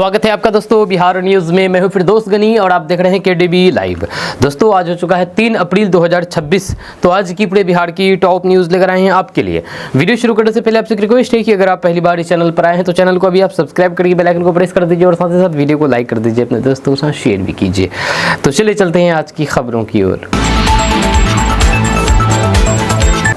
स्वागत है आपका दोस्तों बिहार न्यूज में। मैं हूं फिरदौस गनी और आप देख रहे हैं केडीबी लाइव। दोस्तों आज हो चुका है 3 अप्रैल 2026। तो आज की पूरे बिहार की टॉप न्यूज लेकर आए हैं आपके लिए। वीडियो शुरू करने से पहले आपसे रिक्वेस्ट है कि अगर आप पहली बार इस चैनल पर आए हैं तो चैनल को अभी आप सब्सक्राइब करके बेल आइकन को प्रेस कर दीजिए और साथ ही साथ वीडियो को लाइक कर दीजिए, अपने दोस्तों के साथ शेयर भी कीजिए। तो चलिए चलते हैं आज की खबरों की ओर।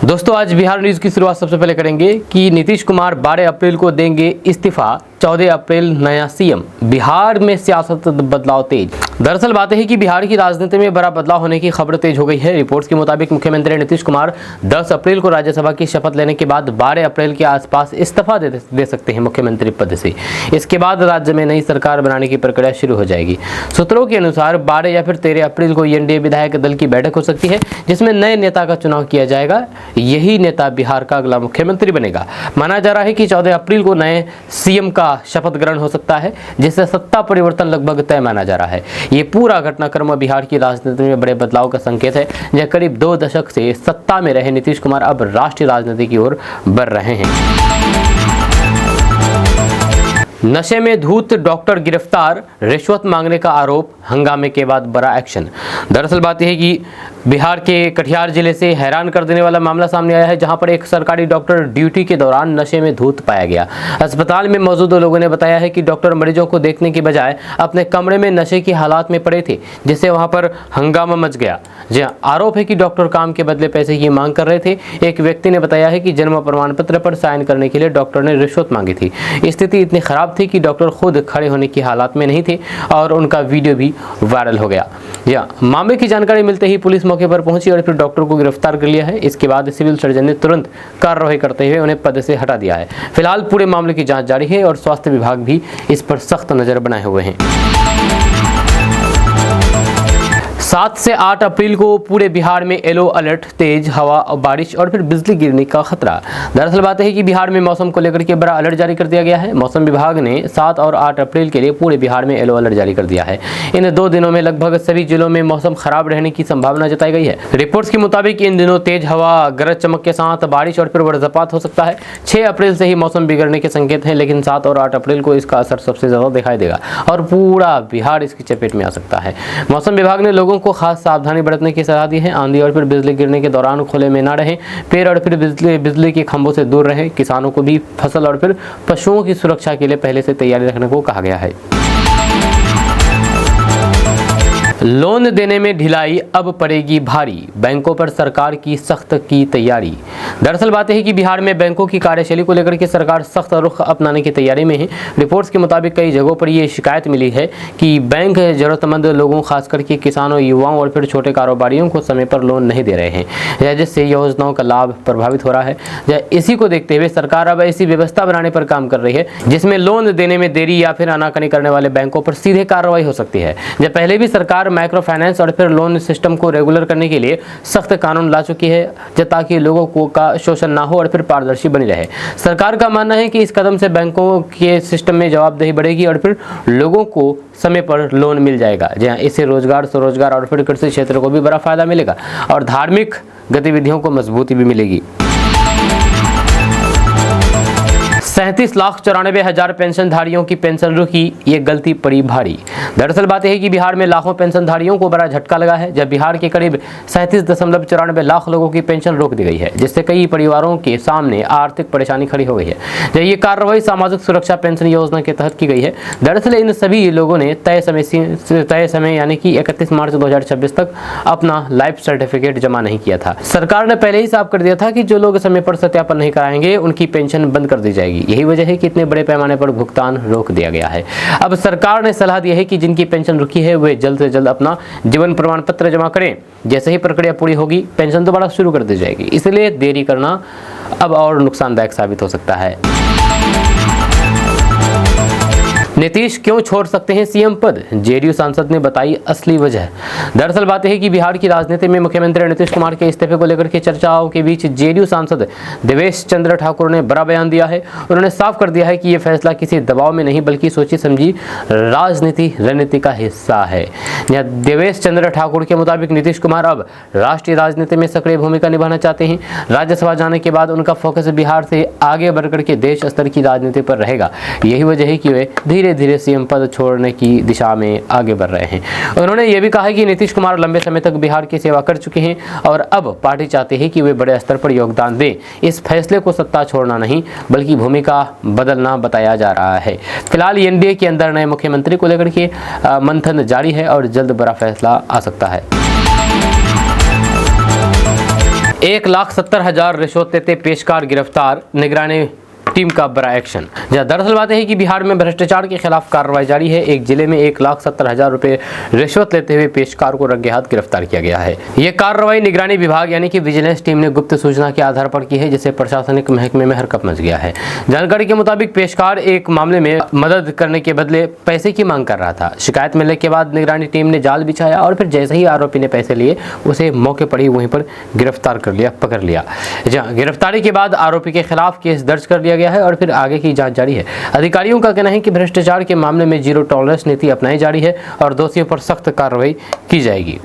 दोस्तों आज बिहार न्यूज की शुरुआत सबसे पहले करेंगे कि नीतीश कुमार 12 अप्रैल को देंगे इस्तीफा, 14 अप्रैल नया सीएम। बिहार में सियासत बदलाव तेज। दरअसल बात है कि बिहार की राजनीति में बड़ा बदलाव होने की खबर तेज हो गई है। रिपोर्ट्स के मुताबिक मुख्यमंत्री नीतीश कुमार 10 अप्रैल को राज्यसभा की शपथ लेने के बाद 12 अप्रैल के आसपास इस्तीफा दे सकते हैं मुख्यमंत्री पद से। इसके बाद राज्य में नई सरकार बनाने की प्रक्रिया शुरू हो जाएगी। सूत्रों के अनुसार 12 या फिर 13 अप्रैल को एनडीए विधायक दल की बैठक हो सकती है, जिसमें नए नेता का चुनाव किया जाएगा। यही नेता बिहार का अगला मुख्यमंत्री बनेगा। माना जा रहा है कि 14 अप्रैल को नए सीएम का शपथ ग्रहण हो सकता है, जिससे सत्ता परिवर्तन लगभग तय माना जा रहा है। ये पूरा घटनाक्रम बिहार की राजनीति में बड़े बदलाव का संकेत है, जहां करीब 2 दशक से सत्ता में रहे नीतीश कुमार अब राष्ट्रीय राजनीति की ओर बढ़ रहे हैं। नशे में धूत डॉक्टर गिरफ्तार, रिश्वत मांगने का आरोप, हंगामे के बाद बड़ा एक्शन। दरअसल बात यह है कि बिहार के कटिहार जिले से हैरान कर देने वाला मामला सामने आया है, जहां पर एक सरकारी डॉक्टर ड्यूटी के दौरान नशे में धूत पाया गया। अस्पताल में मौजूद लोगों ने बताया है कि डॉक्टर मरीजों को देखने के बजाय अपने कमरे में नशे की हालात में पड़े थे, जिससे वहां पर हंगामा मच गया। जहां आरोप है कि डॉक्टर काम के बदले पैसे की मांग कर रहे थे। एक व्यक्ति ने बताया है कि जन्म प्रमाण पत्र पर साइन करने के लिए डॉक्टर ने रिश्वत मांगी थी। स्थिति इतनी खराब थी कि डॉक्टर खुद खड़े होने की हालात में नहीं थे और उनका वीडियो भी वायरल हो गया। मामले की जानकारी मिलते ही पुलिस मौके पर पहुंची और फिर डॉक्टर को गिरफ्तार कर लिया है। इसके बाद सिविल सर्जन ने तुरंत कार्रवाई करते हुए उन्हें पद से हटा दिया है। फिलहाल पूरे मामले की जांच जारी है और स्वास्थ्य विभाग भी इस पर सख्त नजर बनाए हुए हैं। 7 से 8 अप्रैल को पूरे बिहार में येलो अलर्ट, तेज हवा और बारिश और फिर बिजली गिरने का खतरा। दरअसल बात है कि बिहार में मौसम को लेकर के बड़ा अलर्ट जारी कर दिया गया है। मौसम विभाग ने 7 और 8 अप्रैल के लिए पूरे बिहार में येलो अलर्ट जारी कर दिया है। इन 2 दिनों में लगभग सभी जिलों में मौसम खराब रहने की संभावना जताई गई है। रिपोर्ट्स के मुताबिक इन दिनों तेज हवा, गरज चमक के साथ बारिश और फिर वज्रपात हो सकता है। 6 अप्रैल से ही मौसम बिगड़ने के संकेत हैं, लेकिन 7 और 8 अप्रैल को इसका असर सबसे ज्यादा दिखाई देगा और पूरा बिहार इसकी चपेट में आ सकता है। मौसम विभाग ने लोगों को खास सावधानी बरतने की सलाह दी है। आंधी और फिर बिजली गिरने के दौरान खुले में ना रहें, पेड़ और फिर बिजली के खंभों से दूर रहें। किसानों को भी फसल और फिर पशुओं की सुरक्षा के लिए पहले से तैयारी रखने को कहा गया है। लोन देने में ढिलाई अब पड़ेगी भारी, बैंकों पर सरकार की सख्त की तैयारी। दरअसल बात है कि बिहार में बैंकों की कार्यशैली को लेकर के सरकार सख्त रुख अपनाने की तैयारी में है। रिपोर्ट्स के मुताबिक कई जगहों पर यह शिकायत मिली है कि बैंक जरूरतमंद लोगों, खास करके किसानों, युवाओं और फिर छोटे कारोबारियों को समय पर लोन नहीं दे रहे हैं, जिससे योजनाओं का लाभ प्रभावित हो रहा है। इसी को देखते हुए सरकार अब ऐसी व्यवस्था बनाने पर काम कर रही है जिसमें लोन देने में देरी या फिर आनाकानी करने वाले बैंकों पर सीधे कार्रवाई हो सकती है। जब पहले भी सरकार माइक्रो फाइनेंस और फिर लोन सिस्टम को रेगुलर करने के लिए सख्त कानून ला चुकी है, ताकि लोगों को का शोषण ना हो और फिर पारदर्शी बनी रहे। सरकार का मानना है कि इस कदम से बैंकों के सिस्टम में जवाबदेही बढ़ेगी और फिर लोगों को समय पर लोन मिल जाएगा। जहां इससे रोजगार, स्वरोजगार और फिर कृषि क्षेत्र को भी बड़ा फायदा मिलेगा और धार्मिक गतिविधियों को मजबूती भी मिलेगी। 37,94,000 पेंशनधारियों की पेंशन रुकी, ये गलती पड़ी भारी। दरअसल बात यह है कि बिहार में लाखों पेंशनधारियों को बड़ा झटका लगा है, जब बिहार के करीब 37.94 लाख लोगों की पेंशन रोक दी गई है, जिससे कई परिवारों के सामने आर्थिक परेशानी खड़ी हो गई है। ये कार्रवाई सामाजिक सुरक्षा पेंशन योजना के तहत की गई है। दरअसल इन सभी लोगों ने तय समय यानी कि 31 मार्च 2026 तक अपना लाइफ सर्टिफिकेट जमा नहीं किया था। सरकार ने पहले ही साफ कर दिया था कि जो लोग समय पर सत्यापन नहीं कराएंगे उनकी पेंशन बंद कर दी जाएगी। यही वजह है कि इतने बड़े पैमाने पर भुगतान रोक दिया गया है। अब सरकार ने सलाह दी है कि जिनकी पेंशन रुकी है वे जल्द से जल्द अपना जीवन प्रमाण पत्र जमा करें। जैसे ही प्रक्रिया पूरी होगी पेंशन दोबारा शुरू कर दी जाएगी। इसलिए देरी करना अब और नुकसानदायक साबित हो सकता है। नीतीश क्यों छोड़ सकते हैं सीएम पद, जेडीयू सांसद ने बताई असली वजह। दरअसल बात है कि बिहार की राजनीति में मुख्यमंत्री नीतीश कुमार के इस्तीफे को लेकर के चर्चाओं के बीच जेडीयू सांसद देवेश चंद्र ठाकुर ने बड़ा बयान दिया है। उन्होंने साफ कर दिया है कि यह फैसला किसी दबाव में नहीं बल्कि सोची समझी रणनीति का हिस्सा है। देवेश चंद्र ठाकुर के मुताबिक नीतीश कुमार अब राष्ट्रीय राजनीति में सक्रिय भूमिका निभाना चाहते हैं। राज्यसभा जाने के बाद उनका फोकस बिहार से आगे बढ़कर के देश स्तर की राजनीति पर रहेगा। यही वजह है कि वे धीरे धीरे सीएम पद छोड़ने की दिशा में आगे बढ़ रहे हैं। उन्होंने ये भी कहा कि नीतीश कुमार लंबे समय तक बिहार की सेवा कर चुके हैं और अब पार्टी चाहती है कि वे बड़े स्तर पर योगदान दें। इस फैसले को सत्ता छोड़ना नहीं बल्कि भूमिका बदलना बताया जा रहा है। फिलहाल एनडीए के अंदर नए मुख्यमंत्री को लेकर के मंथन जारी है और जल्द बड़ा फैसला आ सकता है। 1,70,000 रिश्वत लेते पेशकार गिरफ्तार, निगरानी टीम का बड़ा एक्शन। दरअसल बात है कि बिहार में भ्रष्टाचार के खिलाफ कार्रवाई जारी है। एक जिले में 1,70,000 रुपए रिश्वत लेते हुए पेशकार को रंगे हाथ गिरफ्तार किया गया है। यह कार्रवाई निगरानी विभाग यानी कि विजिलेंस टीम ने गुप्त सूचना के आधार पर की है, जिससे प्रशासनिक महकमे में हरकत मच गया है। जानकारी के मुताबिक पेशकार एक मामले में मदद करने के बदले पैसे की मांग कर रहा था। शिकायत मिलने के बाद निगरानी टीम ने जाल बिछाया और फिर जैसे ही आरोपी ने पैसे लिए उसे मौके पर ही वहीं पर गिरफ्तार कर लिया, पकड़ लिया। गिरफ्तारी के बाद आरोपी के खिलाफ केस दर्ज कर लिया गया है और फिर आगे की जांच जारी है। अधिकारियों का कहना है कि भ्रष्टाचार के मामले में जीरो टॉलरेंस नीति अपनाई जा रही है और दोषियों पर सख्त कार्रवाई की जाएगी।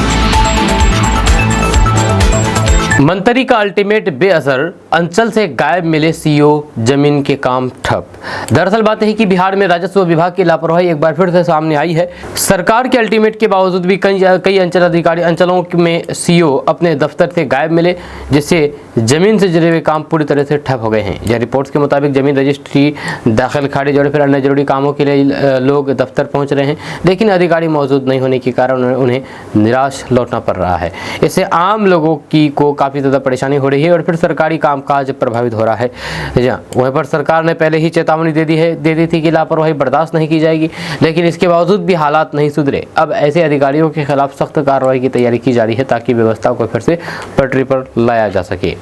मंत्री का अल्टीमेट बेअसर, अंचल से गायब मिले सीईओ, जमीन के काम ठप। दरअसल बात है कि बिहार में राजस्व विभाग की लापरवाही एक बार फिर से सामने आई है। सरकार के अल्टीमेट के बावजूद भी कई अंचल अधिकारी अंचलों में सीईओ अपने दफ्तर से गायब मिले, जिससे जमीन से जुड़े हुए काम पूरी तरह से ठप हो गए हैं। यह रिपोर्ट्स के मुताबिक जमीन रजिस्ट्री, दाखिल खारिज और फिर अन्य जरूरी कामों के लिए लोग दफ्तर पहुंच रहे हैं, लेकिन अधिकारी मौजूद नहीं होने के कारण उन्हें निराश लौटना पड़ रहा है। इससे आम लोगों को काफ़ी ज़्यादा परेशानी हो रही है और फिर सरकारी कामकाज प्रभावित हो रहा है। वहीं पर सरकार ने पहले ही चेतावनी दे दी थी कि लापरवाही बर्दाश्त नहीं की जाएगी, लेकिन इसके बावजूद भी हालात नहीं सुधरे। अब ऐसे अधिकारियों के खिलाफ सख्त कार्रवाई की तैयारी की जा रही है ताकि व्यवस्था को फिर से पटरी पर लाया जा सके।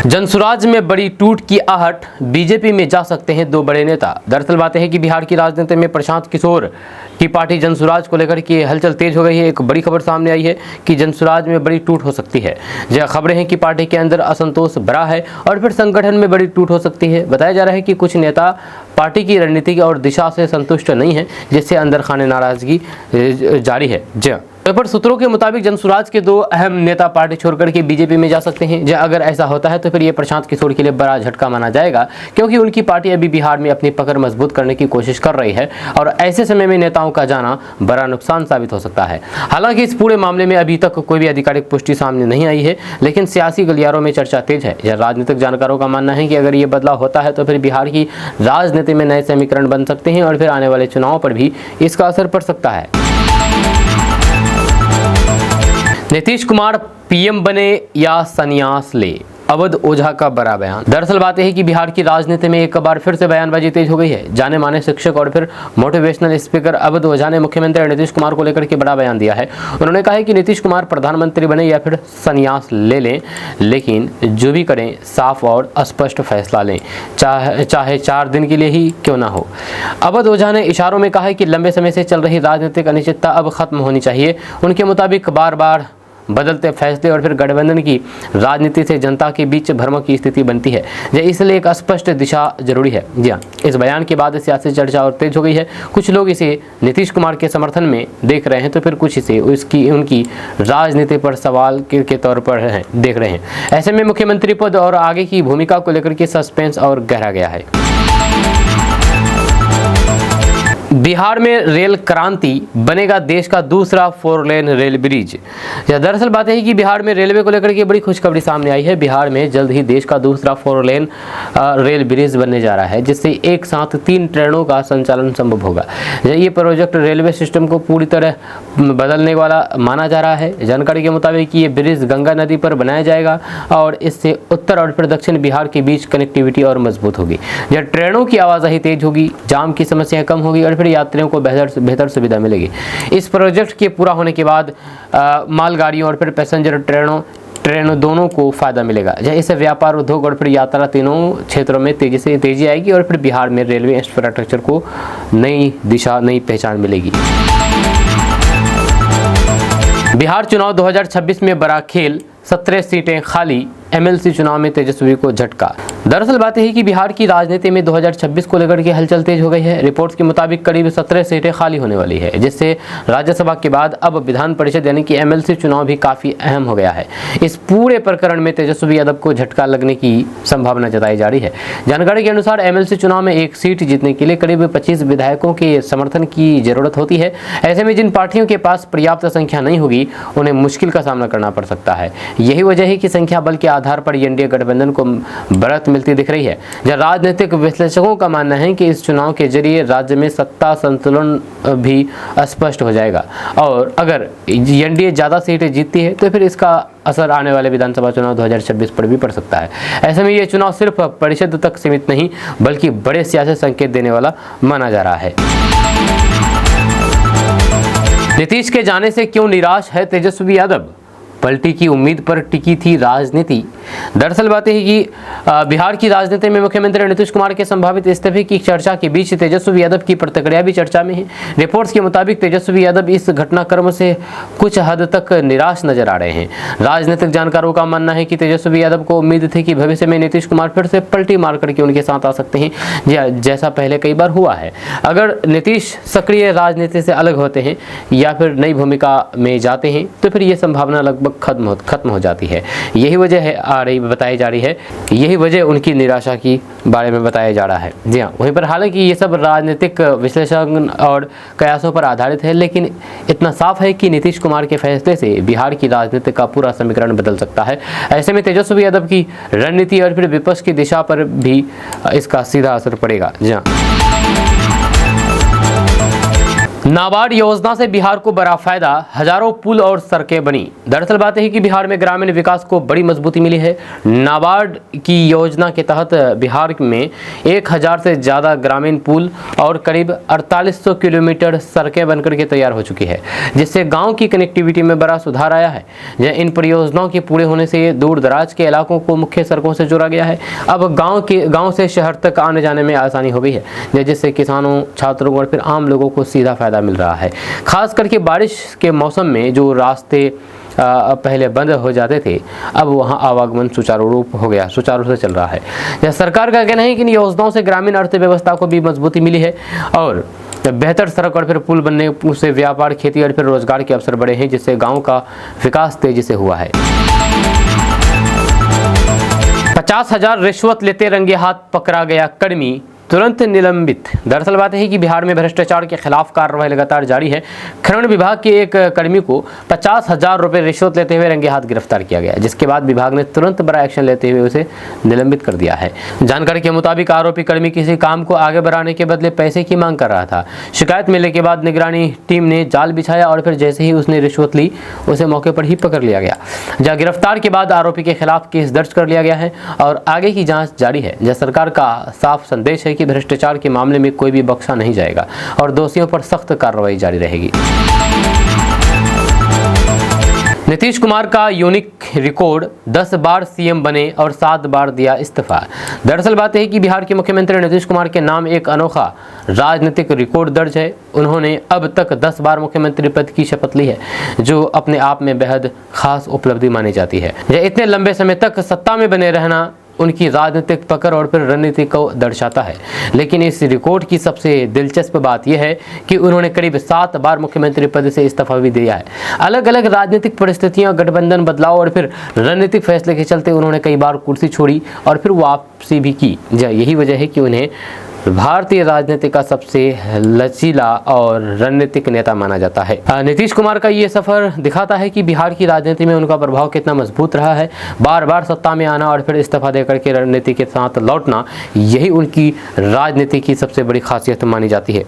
जनसुराज में बड़ी टूट की आहट, बीजेपी में जा सकते हैं 2 बड़े नेता। दरअसल बात है कि बिहार की राजनीति में प्रशांत किशोर की पार्टी जनसुराज को लेकर के हलचल तेज हो गई है। एक बड़ी खबर सामने आई है कि जनसुराज में बड़ी टूट हो सकती है। यह खबरें हैं कि पार्टी के अंदर असंतोष भरा है और फिर संगठन में बड़ी टूट हो सकती है। बताया जा रहा है कि कुछ नेता पार्टी की रणनीति और दिशा से संतुष्ट नहीं है, जिससे अंदर खाने नाराजगी जारी है। पर सूत्रों के मुताबिक जनसुराज के 2 अहम नेता पार्टी छोड़कर के बीजेपी में जा सकते हैं। अगर ऐसा होता है तो फिर ये प्रशांत किशोर के लिए बड़ा झटका माना जाएगा, क्योंकि उनकी पार्टी अभी बिहार में अपनी पकड़ मजबूत करने की कोशिश कर रही है और ऐसे समय में नेताओं का जाना बड़ा नुकसान साबित हो सकता है। हालांकि इस पूरे मामले में अभी तक कोई भी आधिकारिक पुष्टि सामने नहीं आई है, लेकिन सियासी गलियारों में चर्चा तेज है। राजनीतिक जानकारों का मानना है कि अगर ये बदलाव होता है तो फिर बिहार की राजनीति में नए समीकरण बन सकते हैं और फिर आने वाले चुनाव पर भी इसका असर पड़ सकता है। नीतीश कुमार पीएम बने या संन्यास ले, अवध ओझा का बड़ा बयान। दरअसल बात है कि बिहार की राजनीति में एक बार फिर से बयानबाजी तेज हो गई है। जाने माने शिक्षक और फिर मोटिवेशनल स्पीकर अवध ओझा ने मुख्यमंत्री नीतीश कुमार को लेकर के बड़ा बयान दिया है। उन्होंने कहा है कि नीतीश कुमार प्रधानमंत्री बने या फिर संन्यास ले लें, लेकिन जो भी करें साफ और स्पष्ट फैसला लें, चाहे 4 दिन के लिए ही क्यों ना हो। अवध ओझा ने इशारों में कहा है कि लंबे समय से चल रही राजनीतिक अनिश्चितता अब खत्म होनी चाहिए। उनके मुताबिक बार बार बदलते फैसले और फिर गठबंधन की राजनीति से जनता के बीच भ्रम की स्थिति बनती है, इसलिए एक स्पष्ट दिशा जरूरी है। जी हाँ, इस बयान के बाद सियासी चर्चा और तेज हो गई है। कुछ लोग इसे नीतीश कुमार के समर्थन में देख रहे हैं तो फिर कुछ इसे उनकी राजनीति पर सवाल के तौर पर देख रहे हैं। ऐसे में मुख्यमंत्री पद और आगे की भूमिका को लेकर के सस्पेंस और गहरा गया है। बिहार में रेल क्रांति, बनेगा देश का दूसरा 4 लेन रेल ब्रिज। दरअसल बात है कि बिहार में रेलवे को लेकर के बड़ी खुशखबरी सामने आई है। बिहार में जल्द ही देश का दूसरा 4 लेन रेल ब्रिज बनने जा रहा है, जिससे एक साथ 3 ट्रेनों का संचालन संभव होगा। ये प्रोजेक्ट रेलवे सिस्टम को पूरी तरह बदलने वाला माना जा रहा है। जानकारी के मुताबिक ये ब्रिज गंगा नदी पर बनाया जाएगा और इससे उत्तर और फिर दक्षिण बिहार के बीच कनेक्टिविटी और मजबूत होगी। ट्रेनों की आवाजाही तेज होगी, जाम की समस्या कम होगी और फिर यात्रियों को बेहतर सुविधा मिलेगी। इस प्रोजेक्ट के पूरा होने के बाद मालगाड़ियों और फिर पैसेंजर ट्रेनों दोनों को फायदा मिलेगा। इससे व्यापार, उद्योग और फिर यात्रा तीनों क्षेत्रों में तेजी आएगी और फिर बिहार में रेलवे इंफ्रास्ट्रक्चर को नई दिशा, नई पहचान मिलेगी। बिहार चुनाव 2026 में बड़ा खेल, 17 सीटें खाली, एमएलसी चुनाव में तेजस्वी को झटका। दरअसल बात यह है कि बिहार की राजनीति में 2026 को लेकर के हलचल तेज हो गई है। रिपोर्ट्स के मुताबिक करीब 17 सीटें खाली होने वाली है, जिससे राज्यसभा के बाद अब विधान परिषद यानी कि एमएलसी चुनाव भी काफी अहम हो गया है। इस पूरे प्रकरण में तेजस्वी यादव को झटका लगने की संभावना जताई जा रही है। जानकारी के अनुसार एमएलसी चुनाव में एक सीट जीतने के लिए करीब 25 विधायकों के समर्थन की जरूरत होती है। ऐसे में जिन पार्टियों के पास पर्याप्त संख्या नहीं होगी उन्हें मुश्किल का सामना करना पड़ सकता है। यही वजह है कि संख्या बल के आधार पर एनडीए गठबंधन को बढ़त मिलती दिख रही है। जहां राजनीतिक विश्लेषकों का मानना है कि इस चुनाव के जरिए राज्य में सत्ता संतुलन भी स्पष्ट हो जाएगा और अगर एनडीए ज्यादा सीटें जीतती है तो फिर इसका असर आने वाले विधानसभा चुनाव 2026 पर भी पड़ सकता है। ऐसे में ये चुनाव सिर्फ परिषद तक सीमित नहीं बल्कि बड़े सियासी संकेत देने वाला माना जा रहा है। नीतीश के जाने से क्यों निराश है तेजस्वी यादव? पलटी की उम्मीद पर टिकी थी राजनीति। दरअसल बात है कि बिहार की राजनीति में मुख्यमंत्री नीतीश कुमार के संभावित इस्तीफे की चर्चा के बीच तेजस्वी यादव की प्रतिक्रिया भी चर्चा में है। रिपोर्ट्स के मुताबिक तेजस्वी यादव इस घटनाक्रम से कुछ हद तक निराश नजर आ रहे हैं। राजनीतिक जानकारों का मानना है कि तेजस्वी यादव को उम्मीद थी कि भविष्य में नीतीश कुमार फिर से पलटी मार करके उनके साथ आ सकते हैं, जैसा पहले कई बार हुआ है। अगर नीतीश सक्रिय राजनीति से अलग होते हैं या फिर नई भूमिका में जाते हैं तो फिर ये संभावना लगभग खत्म हो जाती है। यही वजह बताई जा रही है, यही वजह उनकी निराशा की बारे में बताया जा रहा है। जी हाँ, वहीं पर हालांकि ये सब राजनीतिक विश्लेषण और कयासों पर आधारित है, लेकिन इतना साफ है कि नीतीश कुमार के फैसले से बिहार की राजनीति का पूरा समीकरण बदल सकता है। ऐसे में तेजस्वी यादव की रणनीति और फिर विपक्ष की दिशा पर भी इसका सीधा असर पड़ेगा। जी हाँ, नाबार्ड योजना से बिहार को बड़ा फायदा, हजारों पुल और सड़कें बनी। दरअसल बात है कि बिहार में ग्रामीण विकास को बड़ी मजबूती मिली है। नाबार्ड की योजना के तहत बिहार में 1000 से ज़्यादा ग्रामीण पुल और करीब 4800 किलोमीटर सड़कें बनकर के तैयार हो चुकी है, जिससे गांव की कनेक्टिविटी में बड़ा सुधार आया है। इन परियोजनाओं के पूरे होने से दूर दराज के इलाकों को मुख्य सड़कों से जोड़ा गया है। अब गाँव से शहर तक आने जाने में आसानी हो गई है, जिससे किसानों, छात्रों और फिर आम लोगों को सीधा फायदा मिल रहा है। खास करके बारिश के मौसम में जो रास्ते पहले बंद हो जाते थे, अब वहां आवागमन सुचारू रूप हो गया, सुचारू से चल रहा है। सरकार का कहना है कि इन योजनाओं से ग्रामीण अर्थव्यवस्था को भी मजबूती मिली है और बेहतर सड़क और फिर पुल बनने से व्यापार, खेती और फिर रोजगार के अवसर बढ़े हैं, जिससे गांव का विकास तेजी से हुआ है। 50,000 रिश्वत लेते रंगे हाथ पकड़ा गया कर्मी, तुरंत निलंबित। दरअसल बात है कि बिहार में भ्रष्टाचार के खिलाफ कार्रवाई लगातार जारी है। खनन विभाग के एक कर्मी को 50,000 रुपए रिश्वत लेते हुए रंगे हाथ गिरफ्तार किया गया, जिसके बाद विभाग ने तुरंत बड़ा एक्शन लेते हुए उसे निलंबित कर दिया है। जानकारी के मुताबिक आरोपी कर्मी किसी काम को आगे बढ़ाने के बदले पैसे की मांग कर रहा था। शिकायत मिलने के बाद निगरानी टीम ने जाल बिछाया और फिर जैसे ही उसने रिश्वत ली उसे मौके पर ही पकड़ लिया गया। जहां गिरफ्तार के बाद आरोपी के खिलाफ केस दर्ज कर लिया गया है और आगे की जाँच जारी है। जहां सरकार का साफ संदेश है कि भ्रष्टाचार के मामले में कोई भी बख्शा नहीं जाएगा और दोषियों पर सख्त कार्रवाई जारी रहेगी। नीतीश कुमार का यूनिक रिकॉर्ड, 10 बार सीएम बने और 7 बार दिया इस्तीफा। दरअसल बात है कि बिहार के मुख्यमंत्री नीतीश कुमार के नाम एक अनोखा राजनीतिक रिकॉर्ड दर्ज है। उन्होंने अब तक 10 बार मुख्यमंत्री पद की शपथ ली है, जो अपने आप में बेहद खास उपलब्धि मानी जाती है। इतने लंबे समय तक सत्ता में बने रहना उनकी राजनीतिक पकड़ और फिर रणनीति को दर्शाता है। लेकिन इस रिकॉर्ड की सबसे दिलचस्प बात यह है कि उन्होंने करीब 7 बार मुख्यमंत्री पद से इस्तीफा भी दिया है। अलग अलग राजनीतिक परिस्थितियां, गठबंधन बदलाव और फिर रणनीतिक फैसले के चलते उन्होंने कई बार कुर्सी छोड़ी और फिर वापसी भी की। यही वजह है कि उन्हें भारतीय राजनीति का सबसे लचीला और रणनीतिक नेता माना जाता है। नीतीश कुमार का ये सफर दिखाता है कि बिहार की राजनीति में उनका प्रभाव कितना मजबूत रहा है। बार बार सत्ता में आना और फिर इस्तीफा देकर के रणनीति के साथ लौटना, यही उनकी राजनीति की सबसे बड़ी खासियत मानी जाती है।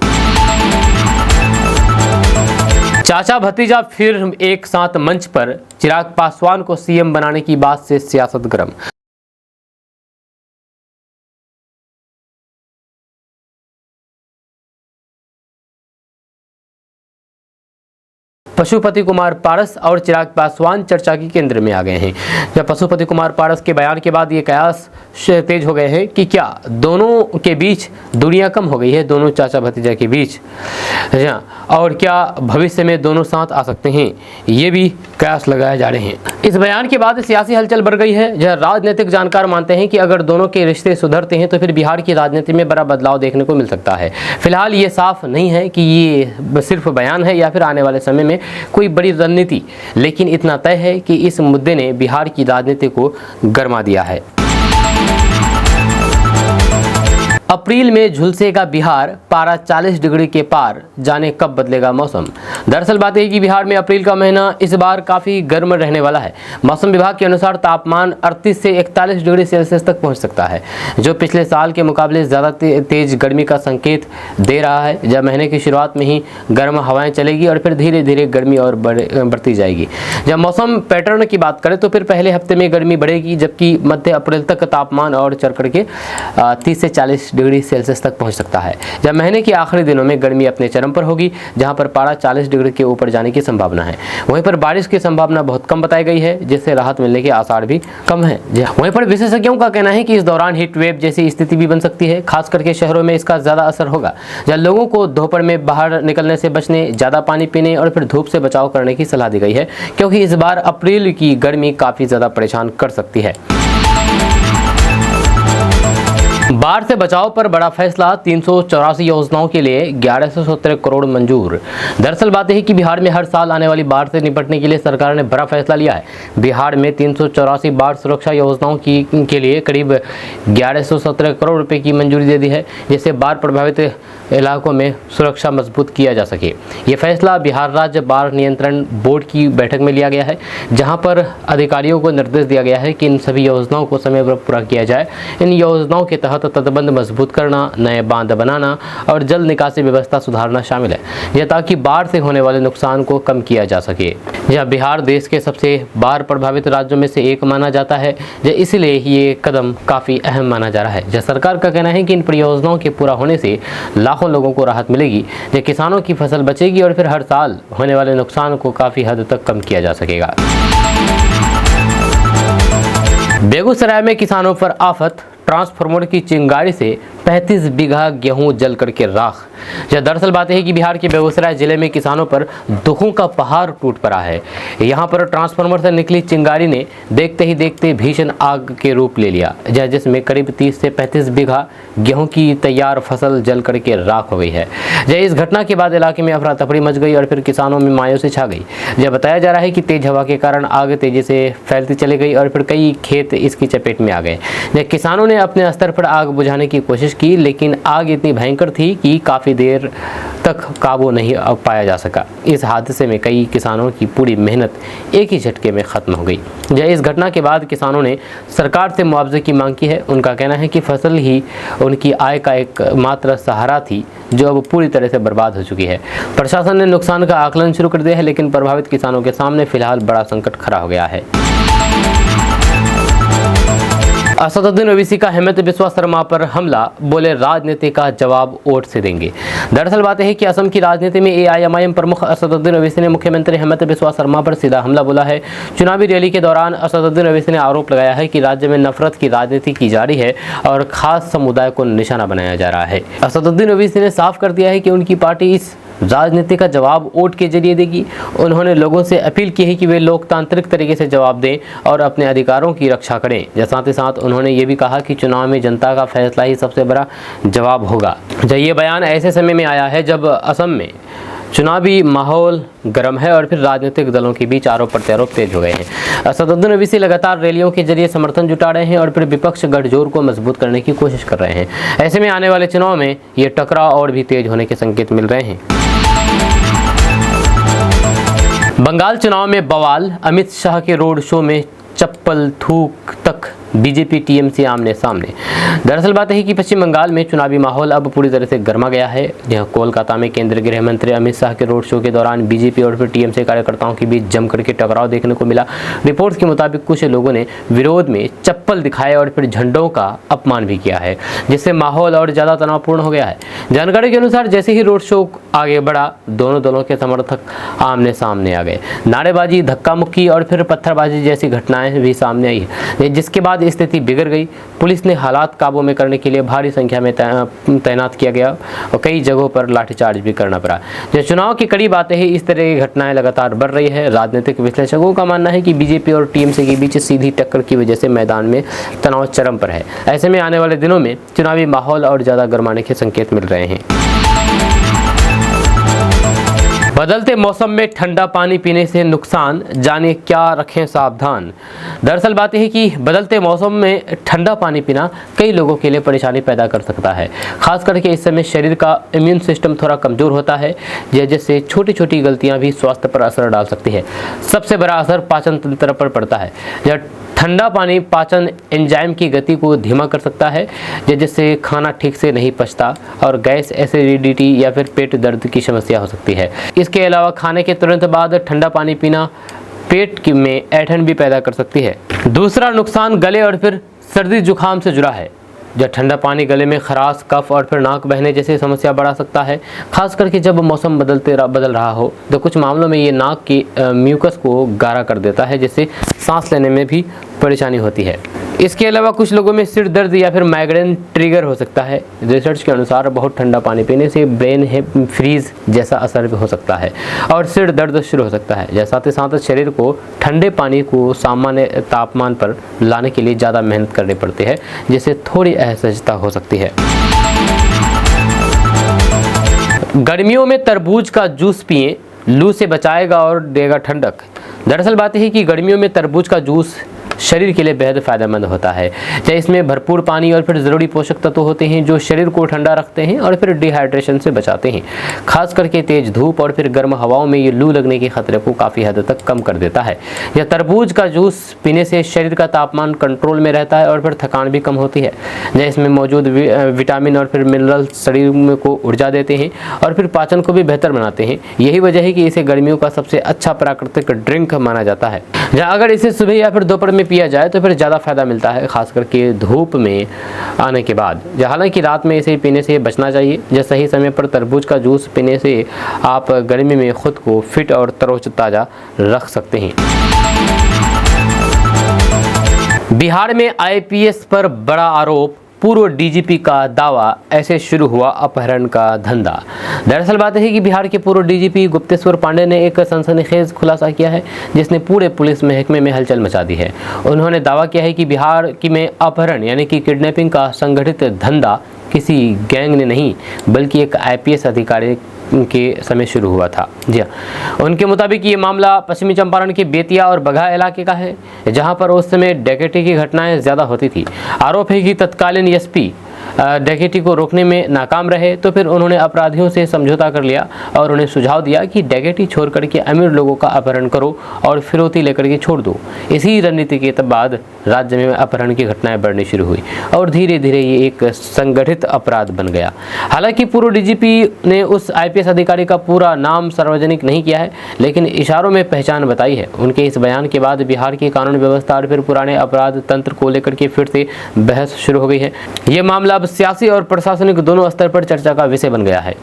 चाचा भतीजा फिर एक साथ मंच पर, चिराग पासवान को सीएम बनाने की बात से सियासत गर्म। पशुपति कुमार पारस और चिराग पासवान चर्चा के केंद्र में आ गए हैं। जब पशुपति कुमार पारस के बयान के बाद ये कयास तेज हो गए हैं कि क्या दोनों के बीच दूरियां कम हो गई है, दोनों चाचा भतीजा के बीच, और क्या भविष्य में दोनों साथ आ सकते हैं, ये भी कयास लगाए जा रहे हैं। इस बयान के बाद सियासी हलचल बढ़ गई है, जहां राजनीतिक जानकार मानते हैं कि अगर दोनों के रिश्ते सुधरते हैं तो फिर बिहार की राजनीति में बड़ा बदलाव देखने को मिल सकता है। फिलहाल ये साफ नहीं है कि ये सिर्फ बयान है या फिर आने वाले समय में कोई बड़ी रणनीति, लेकिन इतना तय है कि इस मुद्दे ने बिहार की राजनीति को गरमा दिया है। अप्रैल में झुलसेगा बिहार, पारा 40 डिग्री के पार, जाने कब बदलेगा मौसम। दरअसल बात है कि बिहार में अप्रैल का महीना इस बार काफ़ी गर्म रहने वाला है। मौसम विभाग के अनुसार तापमान 38 से 41 डिग्री सेल्सियस तक पहुंच सकता है, जो पिछले साल के मुकाबले ज़्यादा तेज गर्मी का संकेत दे रहा है। जब महीने की शुरुआत में ही गर्म हवाएं चलेगी और फिर धीरे धीरे गर्मी और बढ़ती जाएगी। जब मौसम पैटर्न की बात करें तो फिर पहले हफ्ते में गर्मी बढ़ेगी, जबकि मध्य अप्रैल तक तापमान और चढ़ करके 30 से 40 डिग्री सेल्सियस तक पहुंच सकता है। जब महीने के आखिरी दिनों में गर्मी अपने चरम पर होगी, जहां पर पारा 40 डिग्री के ऊपर जाने की संभावना है। वहीं पर बारिश की संभावना बहुत कम बताई गई है, जिससे राहत मिलने के आसार भी कम है। वहीं पर विशेषज्ञों का कहना है कि इस दौरान हीट वेव जैसी स्थिति भी बन सकती है। खास करके शहरों में इसका ज्यादा असर होगा, जहां लोगों को दोपहर में बाहर निकलने से बचने, ज्यादा पानी पीने और फिर धूप से बचाव करने की सलाह दी गई है, क्योंकि इस बार अप्रैल की गर्मी काफी ज्यादा परेशान कर सकती है। बाढ़ से बचाव पर बड़ा फैसला, 384 योजनाओं के लिए 1117 करोड़ मंजूर। दरअसल बात है कि बिहार में हर साल आने वाली बाढ़ से निपटने के लिए सरकार ने बड़ा फैसला लिया है। बिहार में 384 बाढ़ सुरक्षा योजनाओं के लिए करीब 1117 करोड़ रुपए की मंजूरी दे दी है, जिससे बाढ़ प्रभावित इलाकों में सुरक्षा मजबूत किया जा सके। ये फैसला बिहार राज्य बाढ़ नियंत्रण बोर्ड की बैठक में लिया गया है, जहां पर अधिकारियों को निर्देश दिया गया है कि इन सभी योजनाओं को समय पर पूरा किया जाए। इन योजनाओं के तहत तटबंध मजबूत करना, नए बांध बनाना और जल निकासी व्यवस्था सुधारना शामिल है, यह ताकि बाढ़ से होने वाले नुकसान को कम किया जा सके। यह बिहार देश के सबसे बाढ़ प्रभावित राज्यों में से एक माना जाता है, इसलिए ये कदम काफ़ी अहम माना जा रहा है। सरकार का कहना है कि इन परियोजनाओं के पूरा होने से लाखों लोगों को राहत मिलेगी, किसानों की फसल बचेगी और फिर हर साल होने वाले नुकसान को काफ़ी हद तक कम किया जा सकेगा। बेगूसराय में किसानों पर आफत, ट्रांसफार्मर की चिंगारी से 35 बीघा गेहूं जल करके राख। दरअसल बात है कि बिहार के बेगूसराय जिले में किसानों पर दुखों का पहाड़ टूट पड़ा है। यहां पर ट्रांसफार्मर से निकली चिंगारी ने देखते ही देखते भीषण आग के रूप ले लिया, जिसमें करीब 30 से 35 बीघा गेहूं की तैयार फसल जल करके राख हो गई है। इस घटना के बाद इलाके में अफरा तफरी मच गई और फिर किसानों में मायूसी छा गई। बताया जा रहा है कि तेज हवा के कारण आग तेजी से फैलती चली गई और फिर कई खेत इसकी चपेट में आ गए। किसानों ने अपने स्तर पर आग बुझाने की कोशिश की, लेकिन आग इतनी भयंकर थी कि काफ़ी देर तक काबू नहीं पाया जा सका। इस हादसे में कई किसानों की पूरी मेहनत एक ही झटके में ख़त्म हो गई। इस घटना के बाद किसानों ने सरकार से मुआवजे की मांग की है। उनका कहना है कि फसल ही उनकी आय का एकमात्र सहारा थी, जो अब पूरी तरह से बर्बाद हो चुकी है। प्रशासन ने नुकसान का आकलन शुरू कर दिया है, लेकिन प्रभावित किसानों के सामने फिलहाल बड़ा संकट खड़ा हो गया है। असदुद्दीन ओवैसी का हेमंत बिस्वा शर्मा पर हमला, बोले राजनीति का जवाब वोट से देंगे। दरअसल बात है कि असम की राजनीति में एआईएमआईएम प्रमुख असदुद्दीन ओवैसी ने मुख्यमंत्री हेमंत बिस्वा शर्मा पर सीधा हमला बोला है। चुनावी रैली के दौरान असदुद्दीन ओवैसी ने आरोप लगाया है कि राज्य में नफरत की राजनीति की जा रही है और खास समुदाय को निशाना बनाया जा रहा है। असदुद्दीन ओवैसी ने साफ कर दिया है कि उनकी पार्टी इस राजनीति का जवाब वोट के जरिए देगी। उन्होंने लोगों से अपील की है कि वे लोकतांत्रिक तरीके से जवाब दें और अपने अधिकारों की रक्षा करें। साथ ही साथ उन्होंने ये भी कहा कि चुनाव में जनता का फैसला ही सबसे बड़ा जवाब होगा। ये बयान ऐसे समय में आया है जब असम में चुनावी माहौल गर्म है और फिर राजनीतिक दलों के बीच आरोप प्रत्यारोप तेज हो गए हैं। असदुद्दीन ओवैसी लगातार रैलियों के जरिए समर्थन जुटा रहे हैं और फिर विपक्ष गठजोड़ को मजबूत करने की कोशिश कर रहे हैं। ऐसे में आने वाले चुनाव में ये टकराव और भी तेज होने के संकेत मिल रहे हैं। बंगाल चुनाव में बवाल, अमित शाह के रोड शो में चप्पल थूक तक बीजेपी टीएमसी आमने सामने। दरअसल बात है कि पश्चिम बंगाल में चुनावी माहौल अब पूरी तरह से गर्मा गया है, जहां कोलकाता में केंद्रीय गृह मंत्री अमित शाह के रोड शो के दौरान बीजेपी और फिर टीएमसी कार्यकर्ताओं के बीच जमकर के टकराव देखने को मिला। रिपोर्ट्स के मुताबिक कुछ लोगों ने विरोध में चप्पल दिखाए और फिर झंडों का अपमान भी किया है, जिससे माहौल और ज़्यादा तनावपूर्ण हो गया है। जानकारी के अनुसार जैसे ही रोड शो आगे बढ़ा, दोनों दलों के समर्थक आमने सामने आ गए। नारेबाजी, धक्का मुक्की और फिर पत्थरबाजी जैसी घटनाएं भी सामने आई है, जिसके बाद स्थिति बिगड़ गई। पुलिस ने हालात काबू में करने के लिए भारी संख्या में तैनात किया गया और कई जगहों पर लाठीचार्ज भी करना पड़ा। जो चुनाव के करीब आते ही इस तरह की घटनाएं लगातार बढ़ रही है। राजनीतिक विश्लेषकों का मानना है कि बीजेपी और टीएमसी के बीच सीधी टक्कर की वजह से मैदान में तनाव चरम पर है। ऐसे में आने वाले दिनों में चुनावी माहौल और ज्यादा गर्माने के संकेत मिल रहे हैं। बदलते मौसम में ठंडा पानी पीने से नुकसान, जानिए क्या रखें सावधान। दरअसल बात यह है कि बदलते मौसम में ठंडा पानी पीना कई लोगों के लिए परेशानी पैदा कर सकता है। खास करके इस समय शरीर का इम्यून सिस्टम थोड़ा कमज़ोर होता है, जिससे छोटी छोटी गलतियां भी स्वास्थ्य पर असर डाल सकती है। सबसे बड़ा असर पाचन तंत्र पर पड़ता है। जब ठंडा पानी पाचन एंजाइम की गति को धीमा कर सकता है, जिससे खाना ठीक से नहीं पचता और गैस, एसिडिटी या फिर पेट दर्द की समस्या हो सकती है। इसके अलावा खाने के तुरंत बाद ठंडा पानी पीना पेट में ऐंठन भी पैदा कर सकती है। दूसरा नुकसान गले और फिर सर्दी जुकाम से जुड़ा है। जब ठंडा पानी गले में खराश, कफ और फिर नाक बहने जैसी समस्या बढ़ा सकता है। खास करके जब मौसम बदल रहा हो तो कुछ मामलों में ये नाक की म्यूकस को गाढ़ा कर देता है, जिससे सांस लेने में भी परेशानी होती है। इसके अलावा कुछ लोगों में सिर दर्द या फिर माइग्रेन ट्रिगर हो सकता है। रिसर्च के अनुसार बहुत ठंडा पानी पीने से ब्रेन फ्रीज जैसा असर भी हो सकता है और सिर दर्द शुरू हो सकता है। साथ ही साथ शरीर को ठंडे पानी को सामान्य तापमान पर लाने के लिए ज़्यादा मेहनत करनी पड़ती है, जिससे थोड़ी असहजता हो सकती है। गर्मियों में तरबूज का जूस पिएं, लू से बचाएगा और देगा ठंडक। दरअसल बात यह है कि गर्मियों में तरबूज का जूस शरीर के लिए बेहद फायदेमंद होता है। चाहे इसमें भरपूर पानी और फिर ज़रूरी पोषक तत्व होते हैं जो शरीर को ठंडा रखते हैं और फिर डिहाइड्रेशन से बचाते हैं। खास करके तेज धूप और फिर गर्म हवाओं में ये लू लगने के खतरे को काफ़ी हद तक कम कर देता है। यह तरबूज का जूस पीने से शरीर का तापमान कंट्रोल में रहता है और फिर थकान भी कम होती है। जैसे इसमें मौजूद विटामिन और फिर मिनरल शरीर को ऊर्जा देते हैं और फिर पाचन को भी बेहतर बनाते हैं। यही वजह है कि इसे गर्मियों का सबसे अच्छा प्राकृतिक ड्रिंक माना जाता है। जहाँ अगर इसे सुबह या फिर दोपहर में पिया जाए तो फिर ज़्यादा फायदा मिलता है, खास करके धूप में आने के बाद। हालांकि रात में इसे पीने से बचना चाहिए। जब सही समय पर तरबूज का जूस पीने से आप गर्मी में खुद को फिट और तरोताज़ा रख सकते हैं। बिहार में आईपीएस पर बड़ा आरोप, पूर्व डीजीपी का दावा, ऐसे शुरू हुआ अपहरण का धंधा। दरअसल बात है कि बिहार के पूर्व डीजीपी गुप्तेश्वर पांडे ने एक सनसनीखेज खुलासा किया है, जिसने पूरे पुलिस महकमे में हलचल मचा दी है। उन्होंने दावा किया है कि बिहार में अपहरण यानी कि किडनैपिंग का संगठित धंधा किसी गैंग ने नहीं बल्कि एक आईपीएस अधिकारी के समय शुरू हुआ था। जी हाँ, उनके मुताबिक ये मामला पश्चिमी चंपारण के बेतिया और बगहा इलाके का है, जहां पर उस समय डकैती की घटनाएं ज़्यादा होती थी। आरोप है कि तत्कालीन एसपी डकैती को रोकने में नाकाम रहे, तो फिर उन्होंने अपराधियों से समझौता कर लिया और उन्हें सुझाव दिया कि डकैती छोड़ करके अमीर लोगों का अपहरण करो और फिरौती लेकर के छोड़ दो। इसी रणनीति के बाद राज्य में अपहरण की घटनाएं बढ़नी शुरू हुई और धीरे धीरे ये एक संगठित अपराध बन गया। हालांकि पूर्व डीजीपी ने उस आईपीएस अधिकारी का पूरा नाम सार्वजनिक नहीं किया है, लेकिन इशारों में पहचान बताई है। उनके इस बयान के बाद बिहार की कानून व्यवस्था और फिर पुराने अपराध तंत्र को लेकर के फिर से बहस शुरू हो गई है। ये मामला अब सियासी और प्रशासनिक दोनों स्तर पर चर्चा का विषय बन गया है।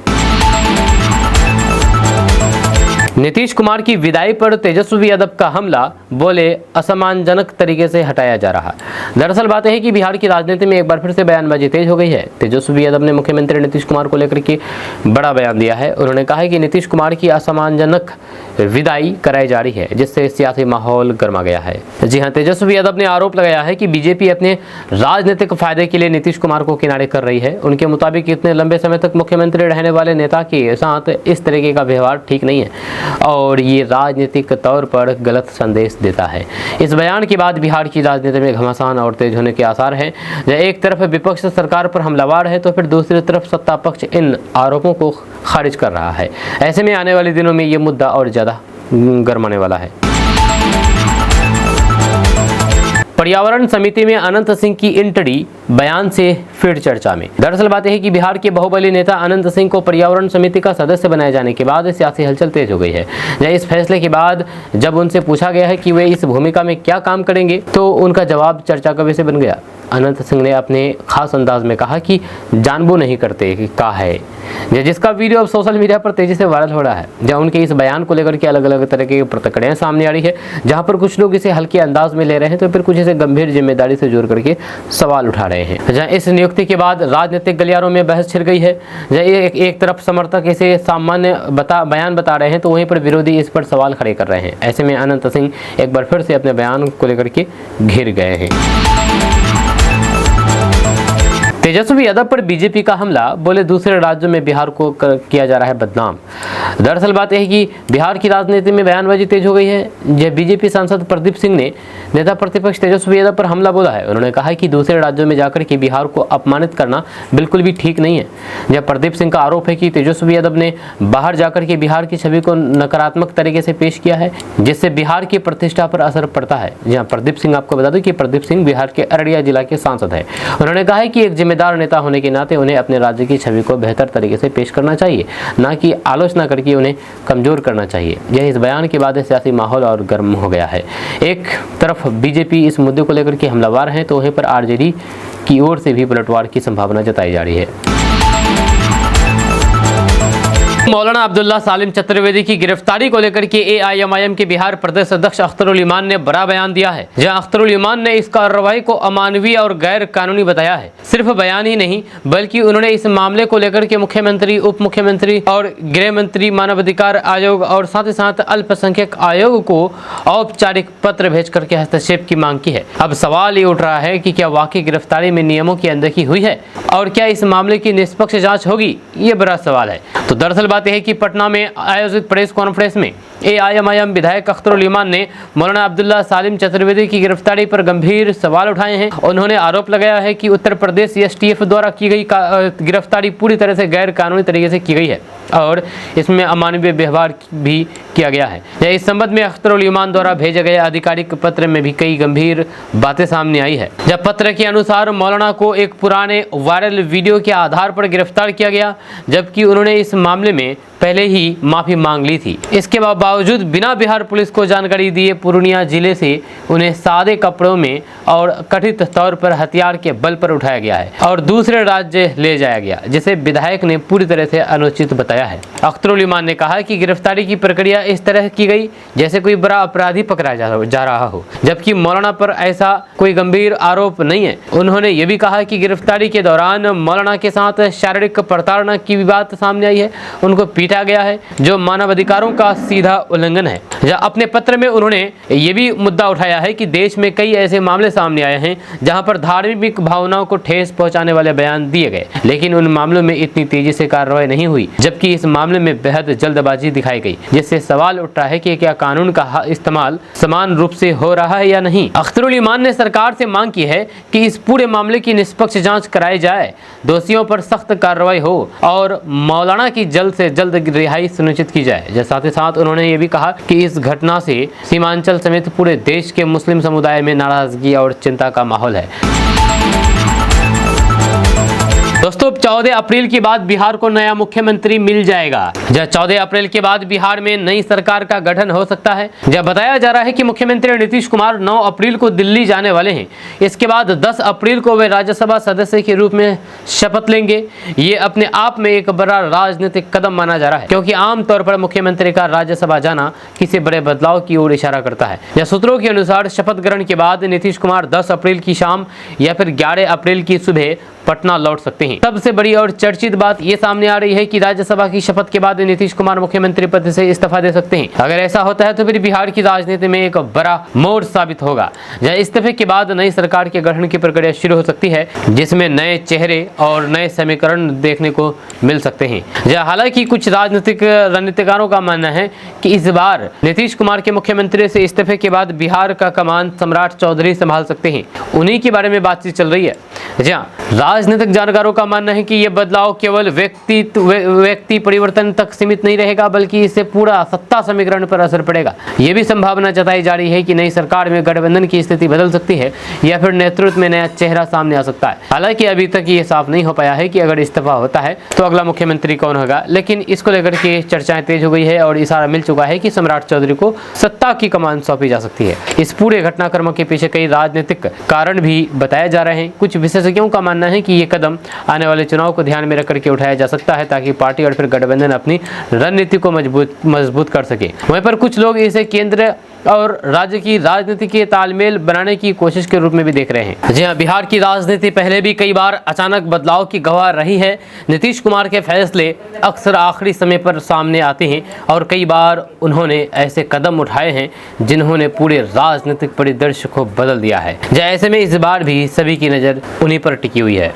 नीतीश कुमार की विदाई पर तेजस्वी यादव का हमला, बोले असम्मानजनक तरीके से हटाया जा रहा। दरअसल बात है कि बिहार की राजनीति में एक बार फिर से बयानबाजी तेज हो गई है। तेजस्वी यादव ने मुख्यमंत्री नीतीश कुमार को लेकर के बड़ा बयान दिया है। उन्होंने कहा है कि नीतीश कुमार की असम्मानजनक विदाई कराई जा रही है, जिससे सियासी माहौल गर्मा गया है। जी हाँ, तेजस्वी यादव ने आरोप लगाया है कि बीजेपी अपने राजनीतिक फायदे के लिए नीतीश कुमार को किनारे कर रही है। उनके मुताबिक इतने लंबे समय तक मुख्यमंत्री रहने वाले नेता के साथ इस तरीके का व्यवहार ठीक नहीं है और ये राजनीतिक तौर पर गलत संदेश देता है। इस बयान के बाद बिहार की राजनीति में घमासान और तेज होने के आसार हैं। जब एक तरफ विपक्ष सरकार पर हमलावर है, तो फिर दूसरी तरफ सत्ता पक्ष इन आरोपों को खारिज कर रहा है। ऐसे में आने वाले दिनों में ये मुद्दा और ज़्यादा गरमाने वाला है। पर्यावरण समिति में अनंत सिंह की एंट्री, बयान से फिर चर्चा में। दरअसल बात है कि बिहार के बाहुबली नेता अनंत सिंह को पर्यावरण समिति का सदस्य बनाए जाने के बाद सियासी हलचल तेज हो गई है। इस फैसले के बाद जब उनसे पूछा गया है कि वे इस भूमिका में क्या काम करेंगे, तो उनका जवाब चर्चा का विषय बन गया। अनंत सिंह ने अपने खास अंदाज में कहा कि जानबूझ नहीं करते कि का है, जिसका वीडियो अब सोशल मीडिया पर तेजी से वायरल हो रहा है। जहां उनके इस बयान को लेकर के अलग अलग तरह की प्रतिक्रियाएं सामने आ रही है, जहां पर कुछ लोग इसे हल्के अंदाज में ले रहे हैं तो फिर कुछ इसे गंभीर जिम्मेदारी से जोड़ करके सवाल उठा रहे हैं। जहां इस नियुक्ति के बाद राजनीतिक गलियारों में बहस छिड़ गई है। जहां एक तरफ समर्थक इसे सामान्य बयान बता रहे हैं तो वहीं पर विरोधी इस पर सवाल खड़े कर रहे हैं। ऐसे में अनंत सिंह एक बार फिर से अपने बयान को लेकर के घिर गए हैं। तेजस्वी यादव पर बीजेपी का हमला, बोले दूसरे राज्यों में बिहार को किया जा रहा है बदनाम। दरअसल बात यह है कि बिहार की राजनीति में बयानबाजी तेज हो गई है। जब बीजेपी सांसद प्रदीप सिंह ने नेता प्रतिपक्ष तेजस्वी यादव पर हमला बोला है। उन्होंने कहा कि दूसरे राज्यों में जाकर के बिहार को अपमानित करना बिल्कुल भी ठीक नहीं है। जब प्रदीप सिंह का आरोप है कि तेजस्वी यादव ने बाहर जाकर के बिहार की छवि को नकारात्मक तरीके से पेश किया है, जिससे बिहार की प्रतिष्ठा पर असर पड़ता है। जहाँ प्रदीप सिंह, आपको बता दूं कि प्रदीप सिंह बिहार के अररिया जिला के सांसद है। उन्होंने कहा है कि एक जिम्मेदार नेता होने के नाते उन्हें अपने राज्य की छवि को बेहतर तरीके से पेश करना चाहिए, ना कि आलोचना करके उन्हें कमजोर करना चाहिए। यह इस बयान के बाद सियासी माहौल और गर्म हो गया है। एक तरफ बीजेपी इस मुद्दे को लेकर के हमलावर है तो वहीं पर आरजेडी की ओर से भी पलटवार की संभावना जताई जा रही है। मौलाना अब्दुल्ला सालिम चतुर्वेदी की गिरफ्तारी को लेकर के एआईएमआईएम के बिहार प्रदेश अध्यक्ष अख्तरुल ईमान ने बड़ा बयान दिया है। जहां अख्तरुल ईमान ने इस कार्रवाई को अमानवीय और गैर कानूनी बताया है। सिर्फ बयान ही नहीं बल्कि उन्होंने इस मामले को लेकर के मुख्यमंत्री, उप मुख्यमंत्री और गृह मंत्री, मानवाधिकार आयोग और साथ ही साथ अल्पसंख्यक आयोग को औपचारिक पत्र भेज करके हस्तक्षेप की मांग की है। अब सवाल ये उठ रहा है कि क्या वाकई गिरफ्तारी में नियमों की अनदेखी हुई है और क्या इस मामले की निष्पक्ष जाँच होगी, ये बड़ा सवाल है। तो दरअसल बात यह है कि पटना में आयोजित प्रेस कॉन्फ्रेंस में एआईएमआईएम विधायक अख्तरुल ईमान ने मौलाना अब्दुल्ला सालिम चतुर्वेदी की गिरफ्तारी पर गंभीर सवाल उठाए हैं। उन्होंने आरोप लगाया है कि उत्तर प्रदेश एसटीएफ द्वारा की गई गिरफ्तारी पूरी तरह से गैर कानूनी तरीके से की गई है और इसमें अमानवीय व्यवहार भी किया गया है। इस संबंध में अख्तरुल ईमान द्वारा भेजे गए आधिकारिक पत्र में भी कई गंभीर बातें सामने आई है। जब पत्र के अनुसार मौलाना को एक पुराने वायरल वीडियो के आधार पर गिरफ्तार किया गया, जबकि उन्होंने इस मामले में पहले ही माफी मांग ली थी। इसके बावजूद बिना बिहार पुलिस को जानकारी दिए पूर्णिया जिले से उन्हें सादे कपड़ों में और कथित तौर पर हथियार के बल पर उठाया गया है और दूसरे राज्य ले जाया गया, जिसे विधायक ने पूरी तरह से अनुचित बताया है। अख्तरुल ईमान ने कहा कि गिरफ्तारी की प्रक्रिया इस तरह की गई जैसे कोई बड़ा अपराधी पकड़ा जा रहा हो, जबकि मौलाना पर ऐसा कोई गंभीर आरोप नहीं है। उन्होंने ये भी कहा कि गिरफ्तारी के दौरान मौलाना के साथ शारीरिक प्रताड़ना की भी बात सामने आई है। उनको पीटा गया है, जो मानवाधिकारों का सीधा उल्लंघन है। अपने पत्र में उन्होंने ये भी मुद्दा उठाया है कि देश में कई ऐसे मामले सामने आए हैं जहां पर धार्मिक भावनाओं को ठेस पहुंचाने वाले बयान दिए गए, लेकिन उन मामलों में इतनी तेजी से कार्रवाई नहीं हुई, जबकि इस मामले में बेहद जल्दबाजी दिखाई गई, जिससे सवाल उठता है कि क्या कानून का इस्तेमाल समान रूप से हो रहा है या नहीं। अख्तरुल ईमान ने सरकार से मांग की है कि इस पूरे मामले की निष्पक्ष जांच कराई जाए, दोषियों पर सख्त कार्रवाई हो और मौलाना की जल्द से जल्द रिहाई सुनिश्चित की जाए। साथ ही साथ उन्होंने ये भी कहा कि इस घटना से सीमांचल समेत पूरे देश के मुस्लिम समुदाय में नाराजगी और चिंता का माहौल है। दोस्तों 14 अप्रैल के बाद बिहार को नया मुख्यमंत्री मिल जाएगा। 14 अप्रैल के बाद बिहार में नई सरकार का गठन हो सकता है। बताया जा रहा है कि मुख्यमंत्री नीतीश कुमार 9 अप्रैल को दिल्ली जाने वाले हैं। इसके बाद 10 अप्रैल को वे राज्यसभा सदस्य के रूप में शपथ लेंगे। ये अपने आप में एक बड़ा राजनीतिक कदम माना जा रहा है, क्योंकि आमतौर पर मुख्यमंत्री का राज्यसभा जाना किसी बड़े बदलाव की ओर इशारा करता है। सूत्रों के अनुसार शपथ ग्रहण के बाद नीतीश कुमार 10 अप्रैल की शाम या फिर 11 अप्रैल की सुबह पटना लौट सकते हैं। सबसे बड़ी और चर्चित बात ये सामने आ रही है कि राज्यसभा की शपथ के बाद नीतीश कुमार मुख्यमंत्री पद से इस्तीफा दे सकते हैं। अगर ऐसा होता है तो फिर बिहार की राजनीति में एक बड़ा मोड़ साबित होगा। इस्तीफे के बाद नई सरकार के गठन की प्रक्रिया शुरू हो सकती है, जिसमें नए चेहरे और नए समीकरण देखने को मिल सकते हैं। हालांकि कुछ राजनीतिक रणनीतिकारों का मानना है कि इस बार नीतीश कुमार के मुख्यमंत्री से इस्तीफे के बाद बिहार का कमान सम्राट चौधरी संभाल सकते हैं। उन्हीं के बारे में बातचीत चल रही है। राजनीतिक जानकारों का मानना है कि यह बदलाव केवल व्यक्ति परिवर्तन तक सीमित नहीं रहेगा, बल्कि इससे पूरा सत्ता समीकरण पर असर पड़ेगा। यह भी संभावना जताई जा रही है कि नई सरकार में गठबंधन की स्थिति बदल सकती है या फिर नेतृत्व में नया चेहरा सामने आ सकता है। हालांकि अभी तक ये साफ नहीं हो पाया है कि अगर इस्तीफा होता है तो अगला मुख्यमंत्री कौन होगा, लेकिन इसको लेकर के चर्चाएं तेज हो गई है और इशारा मिल चुका है कि सम्राट चौधरी को सत्ता की कमान सौंपी जा सकती है। इस पूरे घटनाक्रम के पीछे कई राजनीतिक कारण भी बताए जा रहे हैं। कुछ विशेषज्ञों का मानना है कि ये कदम आने वाले चुनाव को ध्यान में रख करके उठाया जा सकता है ताकि पार्टी और फिर गठबंधन अपनी रणनीति को मजबूत कर सके। वहीं पर कुछ लोग इसे केंद्र और राज्य की राजनीति के तालमेल बनाने की कोशिश के रूप में भी देख रहे हैं। जी हाँ, बिहार की राजनीति पहले भी कई बार अचानक बदलाव की गवाह रही है। नीतीश कुमार के फैसले अक्सर आखिरी समय पर सामने आते हैं और कई बार उन्होंने ऐसे कदम उठाए हैं जिन्होंने पूरे राजनीतिक परिदृश्य को बदल दिया है। ऐसे में इस बार भी सभी की नज़र उन्हीं पर टिकी हुई है।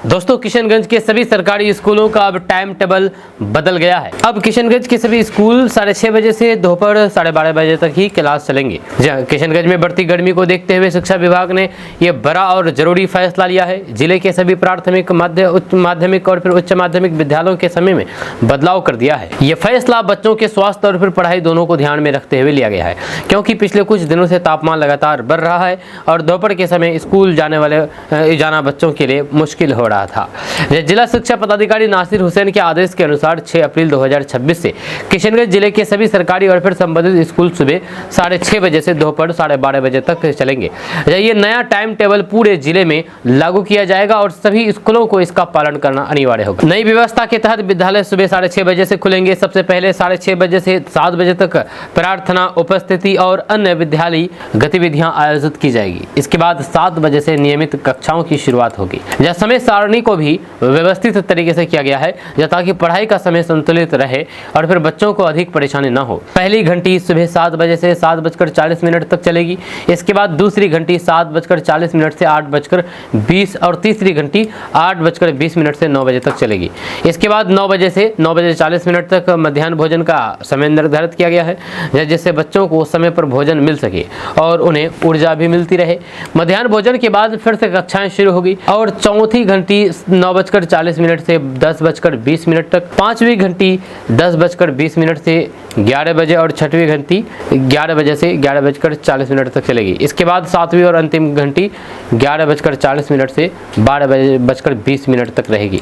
दोस्तों, किशनगंज के सभी सरकारी स्कूलों का अब टाइम टेबल बदल गया है। अब किशनगंज के सभी स्कूल 6:30 बजे से दोपहर 12:30 बजे तक ही क्लास चलेंगे। किशनगंज में बढ़ती गर्मी को देखते हुए शिक्षा विभाग ने यह बड़ा और जरूरी फैसला लिया है। जिले के सभी प्राथमिक, उच्च माध्यमिक और फिर उच्च माध्यमिक विद्यालयों के समय में बदलाव कर दिया है। यह फैसला बच्चों के स्वास्थ्य और फिर पढ़ाई दोनों को ध्यान में रखते हुए लिया गया है, क्योंकि पिछले कुछ दिनों से तापमान लगातार बढ़ रहा है और दोपहर के समय स्कूल जाना बच्चों के लिए मुश्किल हो रहा था। जिला शिक्षा पदाधिकारी नासिर हुसैन के आदेश के अनुसार 6 अप्रैल 2026 से किशनगंज जिले के सभी सरकारी और फिर संबंधित स्कूल सुबह 6:30 बजे से दोपहर 12:30 बजे तक चलेंगे। ये नया टाइम टेबल पूरे जिले में लागू किया जाएगा और सभी स्कूलों को इसका पालन करना अनिवार्य होगा। नई व्यवस्था के तहत विद्यालय सुबह 6:30 बजे से खुलेंगे। सबसे पहले 6:30 बजे से 7 बजे तक प्रार्थना, उपस्थिति और अन्य विद्यालयी गतिविधियां आयोजित की जाएगी। इसके बाद 7 बजे से नियमित कक्षाओं की शुरुआत होगी। यह समय सारणी को भी व्यवस्थित तरीके से किया गया है ताकि पढ़ाई का समय संतुलित रहे और फिर बच्चों को अधिक परेशानी न हो। पहली घंटी सुबह 7 बजे से 7:40 तक चलेगी। इसके बाद दूसरी घंटी 7:40 से 8:20 और तीसरी घंटी 8:20 से 9 बजे तक चलेगी। इसके बाद 9 बजे से 9:40 तक मध्याह्न भोजन का समय निर्धारित किया गया है, जिससे बच्चों को समय पर भोजन मिल सके और उन्हें ऊर्जा भी मिलती रहे। मध्याह्न भोजन के बाद फिर से कक्षाएं शुरू होगी और चौथी घंटी 9:40 से 10:20 तक, पांचवी घंटी 10:20 से 11 बजे और छठवीं घंटी 11 बजे से 11:40 तक चलेगी। इसके बाद सातवीं और अंतिम घंटी 11:40 से 12:20 तक रहेगी।